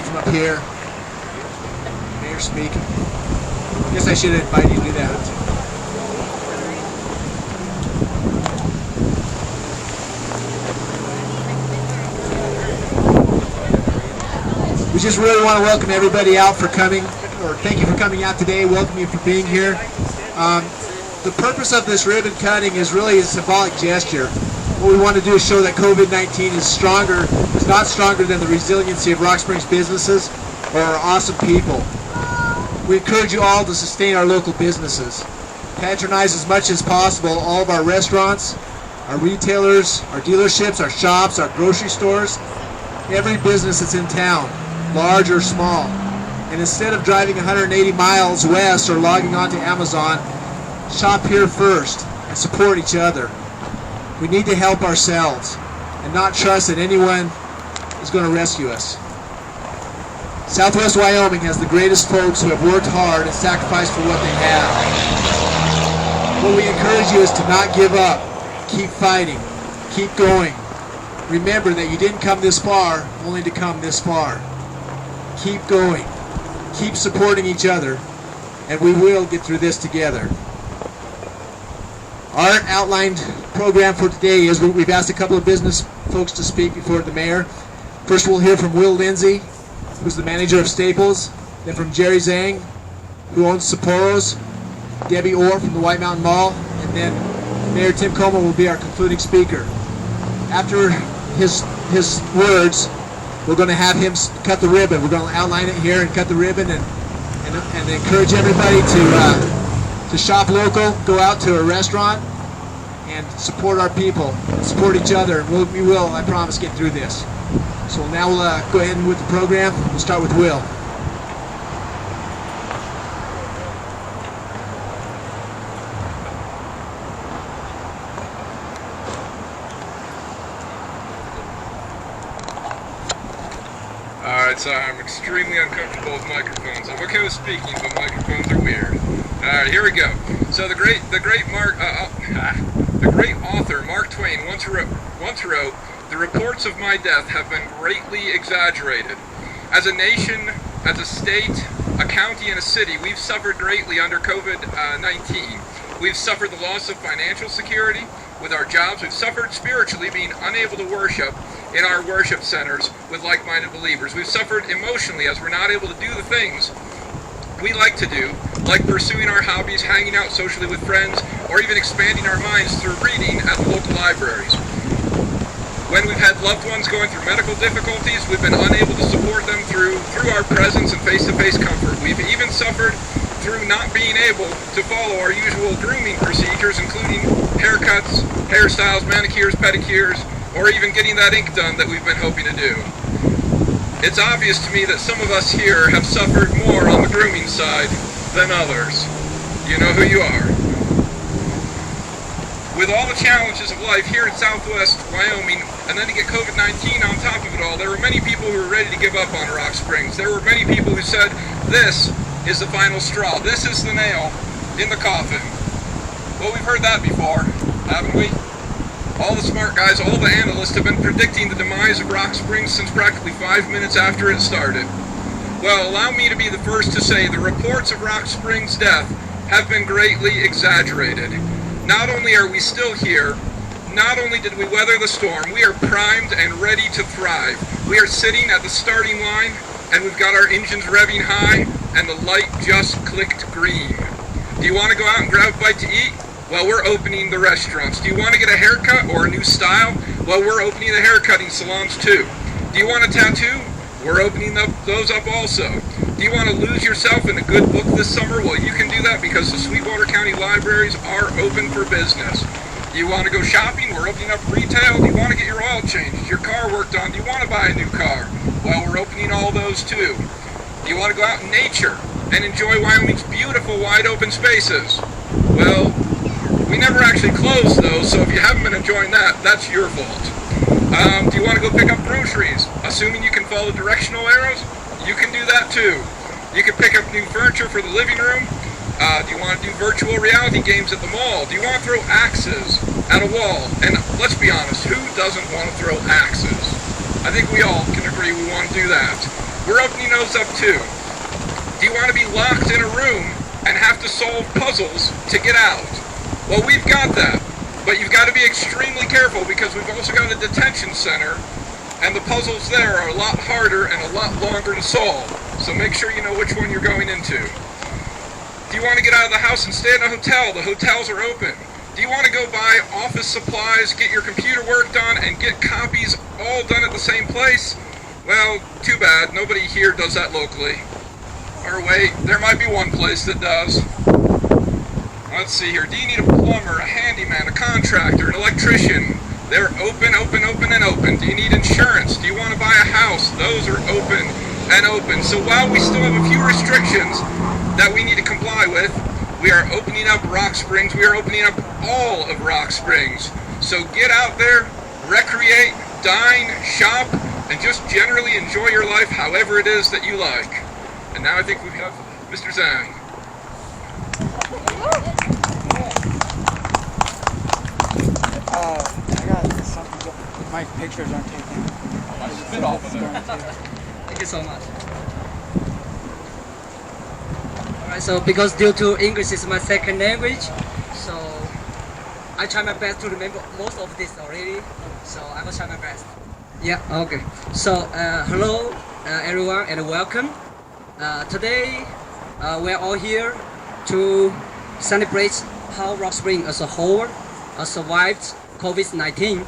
from up here. Mayor speak. Guess I should have invited you to do that. We just really want to welcome everybody out for coming, or thank you for coming out today, welcome you for being here. The purpose of this ribbon cutting is really a symbolic gesture. What we want to do is show that COVID-19 is not stronger than the resiliency of Rock Springs businesses or our awesome people. We encourage you all to sustain our local businesses. Patronize as much as possible all of our restaurants, our retailers, our dealerships, our shops, our grocery stores, every business that's in town, large or small. And instead of driving 180 miles west or logging on to Amazon, shop here first and support each other. We need to help ourselves and not trust that anyone is going to rescue us. Southwest Wyoming has the greatest folks who have worked hard and sacrificed for what they have. What we encourage you is to not give up. Keep fighting. Keep going. Remember that you didn't come this far only to come this far. Keep going. Keep supporting each other, and we will get through this together. Our outlined program for today is we've asked a couple of business folks to speak before the mayor. First we'll hear from Will Lindsay, who's the manager of Staples, then from Jerry Zhang, who owns Sapporo's, Debbie Orr from the White Mountain Mall, and then Mayor Tim Kaumo will be our concluding speaker. After his words, we're going to have him cut the ribbon. We're going to outline it here and cut the ribbon and encourage everybody to shop local, go out to a restaurant, and support our people, support each other. We will, I promise, get through this. So now we'll go ahead and with the program. We'll start with Will. Alright, so I'm extremely uncomfortable with microphones. I'm okay with speaking, but microphones are weird. Alright, here we go. So the great author Mark Twain once wrote, "The reports of my death have been greatly exaggerated. As a nation, as a state, a county, and a city, we've suffered greatly under COVID-19. We've suffered the loss of financial security with our jobs. We've suffered spiritually, being unable to worship in our worship centers with like-minded believers. We've suffered emotionally as we're not able to do the things we like to do, like pursuing our hobbies, hanging out socially with friends, or even expanding our minds through reading at the local libraries. When we've had loved ones going through medical difficulties, we've been unable to support them through our presence and face-to-face comfort. We've even suffered through not being able to follow our usual grooming procedures, including haircuts, hairstyles, manicures, pedicures, or even getting that ink done that we've been hoping to do. It's obvious to me that some of us here have suffered more on the grooming side than others. You know who you are. With all the challenges of life here in Southwest Wyoming, and then to get COVID-19 on top of it all, there were many people who were ready to give up on Rock Springs. There were many people who said, this is the final straw. This is the nail in the coffin. Well, we've heard that before, haven't we? All the smart guys, all the analysts have been predicting the demise of Rock Springs since practically 5 minutes after it started. Well, allow me to be the first to say the reports of Rock Springs' death have been greatly exaggerated. Not only are we still here, not only did we weather the storm, we are primed and ready to thrive. We are sitting at the starting line, and we've got our engines revving high, and the light just clicked green. Do you want to go out and grab a bite to eat? Well, we're opening the restaurants. Do you want to get a haircut or a new style? Well, we're opening the haircutting salons too. Do you want a tattoo? We're opening those up also. Do you want to lose yourself in a good book this summer? Well, you can do that because the Sweetwater County libraries are open for business. Do you want to go shopping? We're opening up retail. Do you want to get your oil changed, your car worked on? Do you want to buy a new car? Well, we're opening all those too. Do you want to go out in nature and enjoy Wyoming's beautiful wide open spaces? Well, we never actually closed those, so if you haven't been enjoying that, that's your fault. Do you want to go pick up groceries? Assuming you can follow directional arrows, you can do that too. You can pick up new furniture for the living room. Do you want to do virtual reality games at the mall? Do you want to throw axes at a wall? And let's be honest, who doesn't want to throw axes? I think we all can agree we want to do that. we're opening those up too. Do you want to be locked in a room and have to solve puzzles to get out? Well, we've got that, but you've got to be extremely careful because we've also got a detention center, and the puzzles there are a lot harder and a lot longer to solve. So make sure you know which one you're going into. Do you want to get out of the house and stay in a hotel? The hotels are open. Do you want to go buy office supplies, get your computer work done, and get copies all done at the same place? Well, too bad. Nobody here does that locally. Or wait, there might be one place that does. Let's see here. Do you need a plumber, a handyman, a contractor, an electrician? They're open, open, open, and open. Do you need insurance? Do you want to buy a house? Those are open and open. So while we still have a few restrictions that we need to comply with, we are opening up Rock Springs. We are opening up all of Rock Springs. So get out there, recreate, dine, shop, and just generally enjoy your life however it is that you like. And now I think we have Mr. Zhang. I got something. My pictures aren't taken. Spit off of there. Thank you so much. Alright, so because due to English is my second language, so I try my best to remember most of this already. So I will try my best. Yeah, okay. So hello everyone and welcome. Today we're all here to celebrate how Rock Spring as a whole survived COVID-19.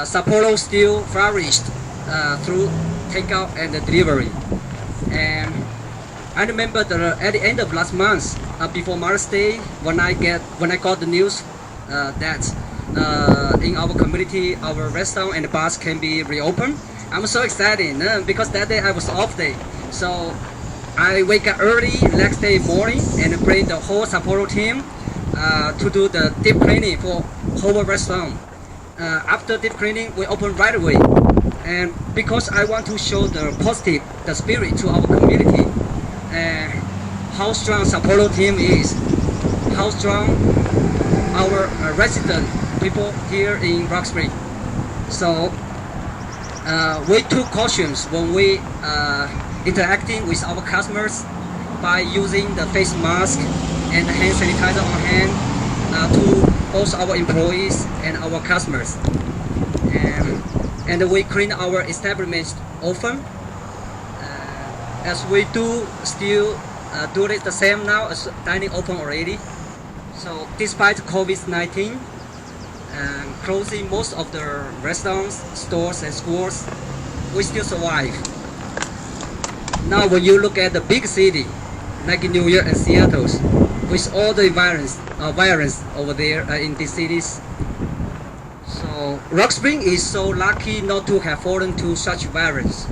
Sapporo still flourished through takeout and delivery. And I remember at the end of last month, before Mother's Day, when I got the news that in our community, our restaurant and bars can be reopened. I'm so excited because that day I was off day. So I wake up early next day morning and bring the whole Sapporo team to do the deep cleaning for whole restaurant. After deep cleaning, we open right away. And because I want to show the positive, the spirit to our community, and how strong Sapporo team is, how strong our resident people here in Rock Spring. So we took cautions when we interacting with our customers by using the face mask and hand sanitizer on hand to both our employees and our customers. And we clean our establishment often, as we do still do it the same now as dining open already. So despite COVID-19 closing most of the restaurants, stores and schools, we still survive. Now when you look at the big city like New York and Seattle, with all the violence over there in these cities, so Rock Spring is so lucky not to have fallen to such violence.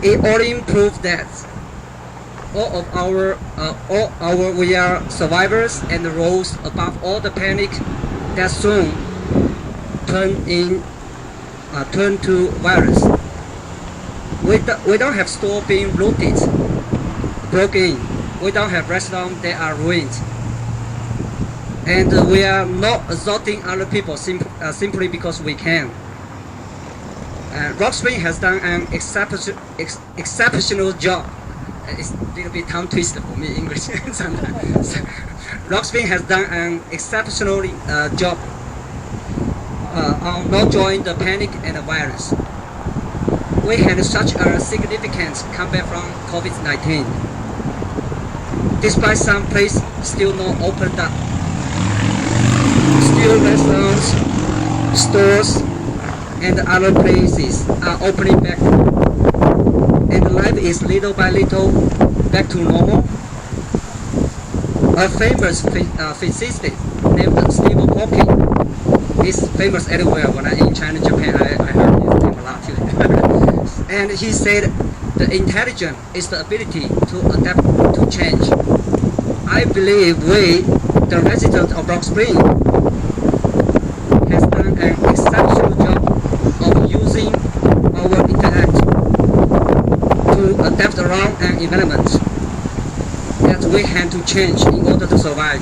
It only proves that we are survivors and rose above all the panic that soon turn to violence. We don't have stores being looted, broken. We don't have restaurants that are ruined. And we are not assaulting other people simply because we can. Rock Spring has done an exceptional job. It's a little bit tongue twister for me, English sometimes. Rock Spring has done an exceptional job on not joining the panic and the virus. We had such a significant comeback from COVID-19. Despite some places still not opened up, still restaurants, stores, and other places are opening back, and life is little by little back to normal. A famous physicist named Stephen Hawking is famous everywhere. When I'm in China, Japan, I heard his name a lot too. And he said, the intelligence is the ability to adapt to change. I believe we, the residents of Rock Spring, has done an exceptional job of using our intellect to adapt around an environment that we had to change in order to survive.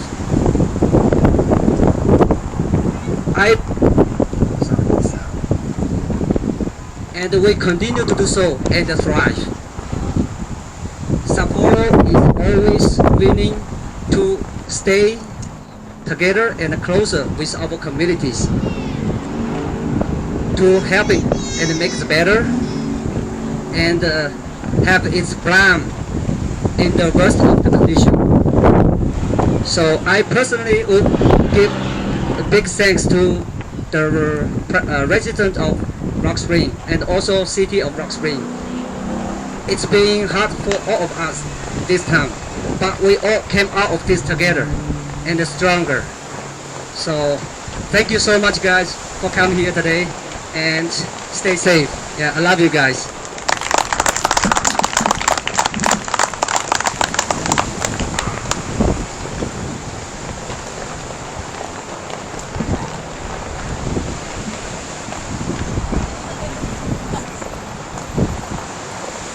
and we continue to do so and thrive. Sapporo is always willing to stay together and closer with our communities to help it and make it better and have its plan in the worst of the condition. So I personally would give a big thanks to the resident of Rock Spring and also city of Rock Spring. It's been hard for all of us this time, but we all came out of this together and stronger. So thank you so much guys for coming here today and stay safe. Yeah, I love you guys.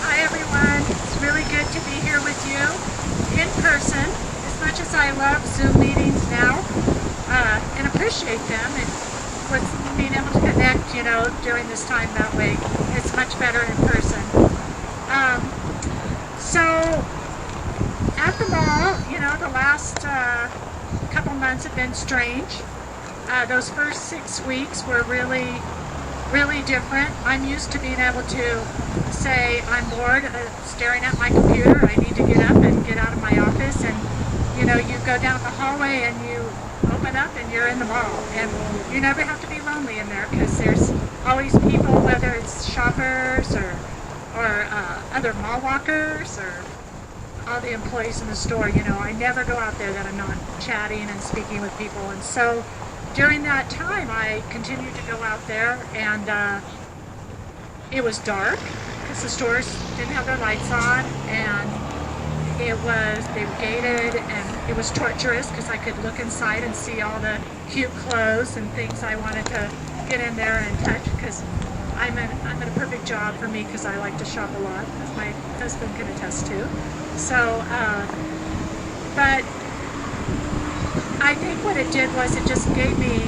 Hi everyone, it's really good to be here with you in person. As much as I love Zoom meetings now and appreciate them, and with being able to connect, during this time that way, it's much better in person. So at the mall, the last couple months have been strange. Those first 6 weeks were really different. I'm used to being able to say I'm bored, staring at my computer. I need to get up and get out of my office, and you go down the hallway and you open up and you're in the mall, and you never have to be lonely in there because there's always people, whether it's shoppers or other mall walkers or all the employees in the store. I never go out there that I'm not chatting and speaking with people, and so during that time I continued to go out there, and it was dark because the stores didn't have their lights on, and they were gated, and it was torturous because I could look inside and see all the cute clothes and things I wanted to get in there and touch, because I'm in a perfect job for me because I like to shop a lot, as my husband can attest to. So, but I think what it did was it just gave me,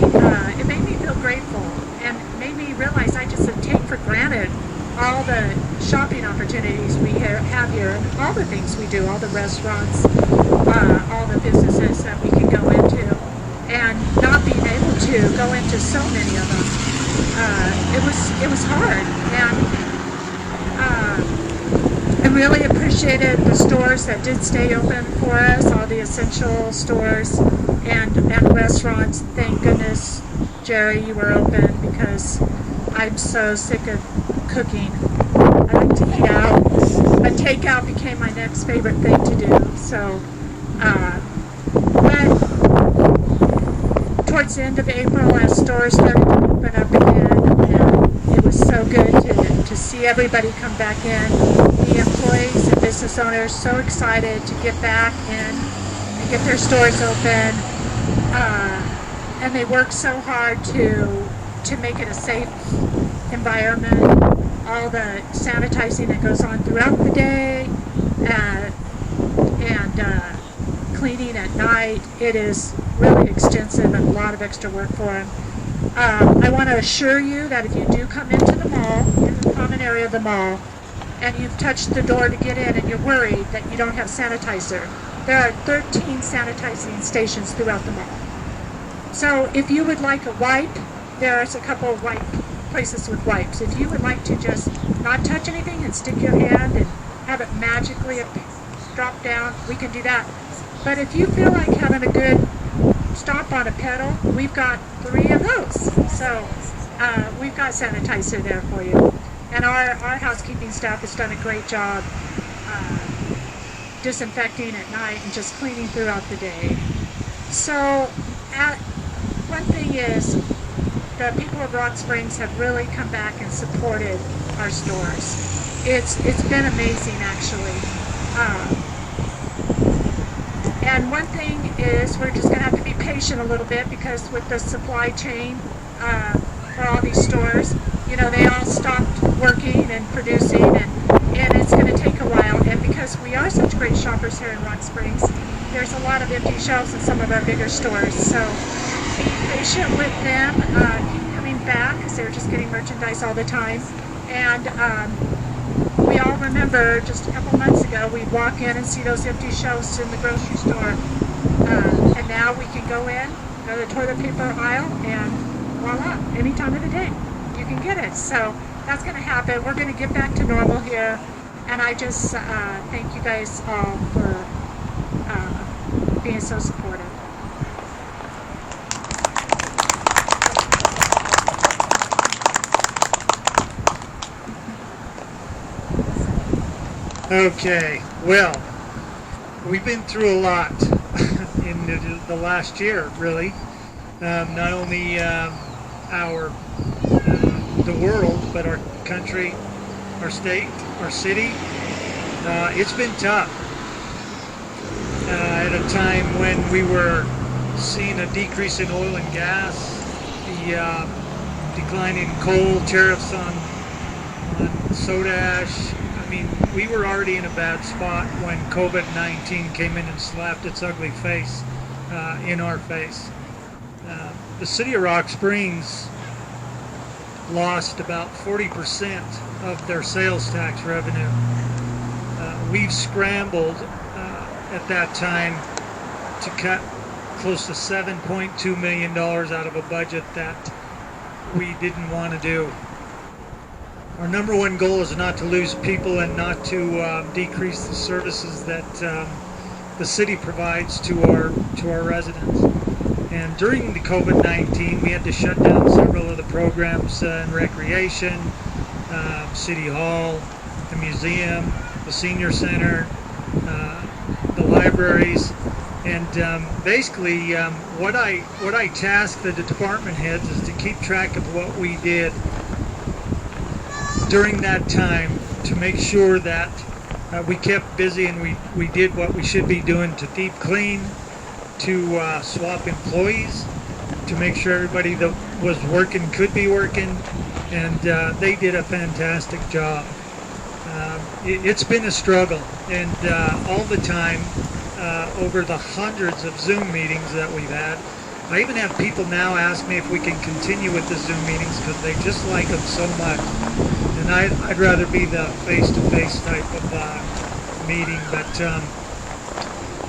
it made me feel grateful and made me realize I just take for granted all the shopping opportunities we have here, and all the things we do, all the restaurants, all the businesses that we can go into, and not being able to go into so many of them. It was hard, and I really appreciated the stores that did stay open for us, all the essential stores and restaurants. Thank goodness, Jerry, you were open, because I'm so sick of cooking. I like to eat out, but takeout became my next favorite thing to do. So, but towards the end of April, as stores started to open up again, and it was so good to see everybody come back in. The employees and business owners so excited to get back in and get their stores open, and they work so hard to make it a safe environment. All the sanitizing that goes on throughout the day, and cleaning at night. It is really extensive and a lot of extra work for them. I want to assure you that if you do come into the mall, in the common area of the mall, and you've touched the door to get in and you're worried that you don't have sanitizer, there are 13 sanitizing stations throughout the mall. So if you would like a wipe, there's a couple of places with wipes. If you would like to just not touch anything and stick your hand and have it magically drop down, we can do that. But if you feel like having a good stop on a pedal, we've got 3 of those. So we've got sanitizer there for you. And our housekeeping staff has done a great job disinfecting at night and just cleaning throughout the day. So one thing is, the people of Rock Springs have really come back and supported our stores. It's been amazing, actually. And one thing is, we're just going to have to be patient a little bit, because with the supply chain for all these stores, they all stopped working and producing, and it's going to take a while. And because we are such great shoppers here in Rock Springs, there's a lot of empty shelves in some of our bigger stores. So be patient with them, keep coming back, because they're just getting merchandise all the time. And we all remember just a couple months ago, we'd walk in and see those empty shelves in the grocery store. And now we can go in, go to the toilet paper aisle, and voila, any time of the day, you can get it. So that's going to happen. We're going to get back to normal here. And I just thank you guys all for being so supportive. Okay, well, we've been through a lot in the last year, really. Not only the world, but our country, our state, our city. It's been tough. At a time when we were seeing a decrease in oil and gas, the decline in coal, tariffs on soda ash. I mean, we were already in a bad spot when COVID-19 came in and slapped its ugly face in our face. The city of Rock Springs lost about 40% of their sales tax revenue. We've scrambled at that time to cut close to $7.2 million out of a budget that we didn't want to do. Our number one goal is not to lose people and not to decrease the services that the city provides to our residents. And during the COVID-19, we had to shut down several of the programs in recreation, City Hall, the museum, the senior center, the libraries, and basically what I tasked the department heads is to keep track of what we did during that time to make sure that we kept busy and we did what we should be doing to deep clean, to swap employees, to make sure everybody that was working could be working, and they did a fantastic job. It's been a struggle, and all the time, over the hundreds of Zoom meetings that we've had, I even have people now ask me if we can continue with the Zoom meetings because they just like them so much. And I'd rather be the face-to-face type of meeting, but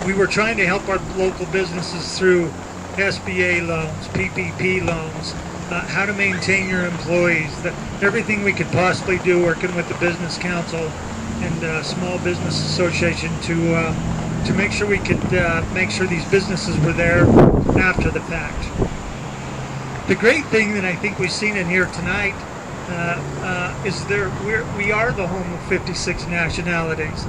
we were trying to help our local businesses through SBA loans, PPP loans, how to maintain your employees, everything we could possibly do working with the Business Council and Small Business Association to make sure we could make sure these businesses were there after the fact. The great thing that I think we've seen in here tonight is we are the home of 56 nationalities,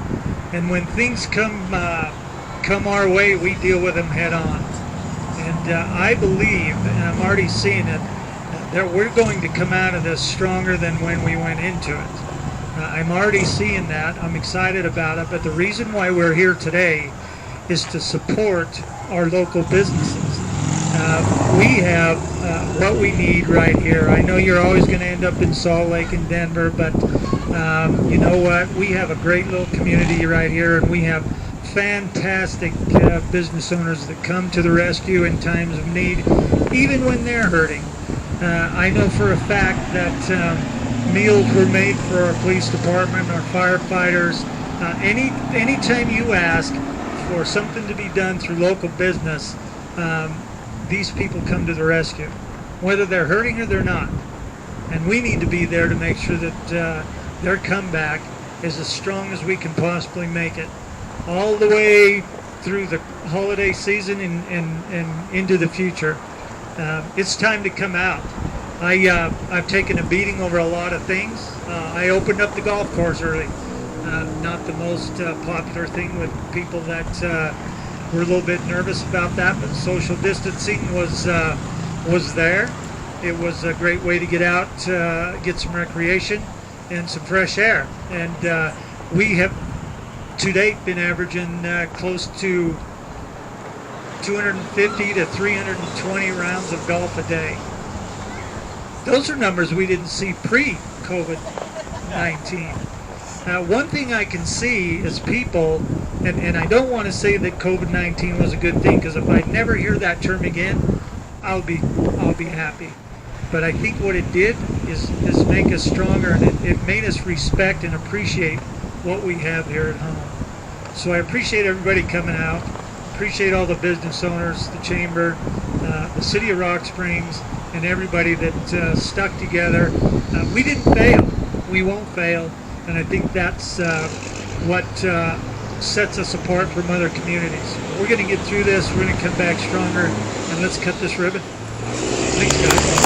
and when things come our way, we deal with them head on. And I believe, and I'm already seeing it, that we're going to come out of this stronger than when we went into it. I'm already seeing that. I'm excited about it. But the reason why we're here today is to support our local businesses. We have what we need right here. I know you're always going to end up in Salt Lake and Denver, but you know what? We have a great little community right here, and we have fantastic business owners that come to the rescue in times of need, even when they're hurting. I know for a fact that meals were made for our police department, our firefighters. Anytime you ask for something to be done through local business, these people come to the rescue, whether they're hurting or they're not. And we need to be there to make sure that their comeback is as strong as we can possibly make it, all the way through the holiday season and into the future. It's time to come out. I've taken a beating over a lot of things. I opened up the golf course early. Not the most popular thing with people that were a little bit nervous about that, but social distancing was there. It was a great way to get out, get some recreation and some fresh air. And we have to date been averaging close to 250 to 320 rounds of golf a day. Those are numbers we didn't see pre-COVID-19. One thing I can see is people, and I don't want to say that COVID-19 was a good thing, because if I never hear that term again, I'll be happy. But I think what it did is make us stronger, and it made us respect and appreciate what we have here at home. So I appreciate everybody coming out. Appreciate all the business owners, the chamber, the city of Rock Springs, and everybody that stuck together. We didn't fail. We won't fail. And I think that's what sets us apart from other communities. We're going to get through this. We're going to come back stronger. And let's cut this ribbon. Thanks, guys.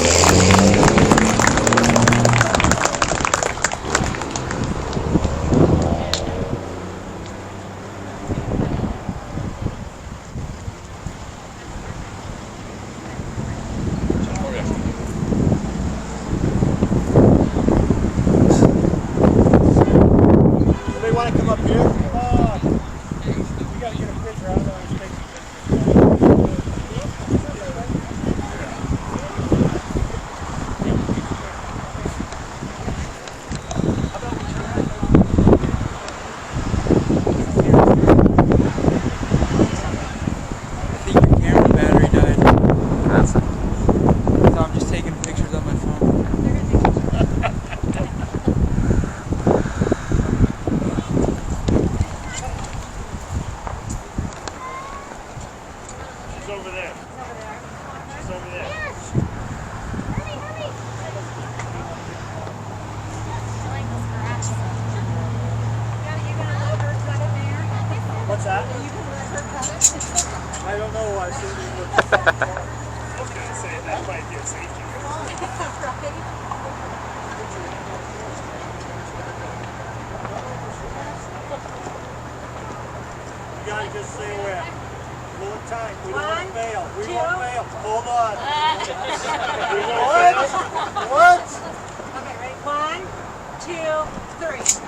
What's that? Are you going to let her cut it? I don't know. I was going to say that might be a safety. You got to just stay away. Pull it tight. We don't want to fail. We won't fail. Hold on. We won't fail. What? Okay, ready? 1, 2, 3.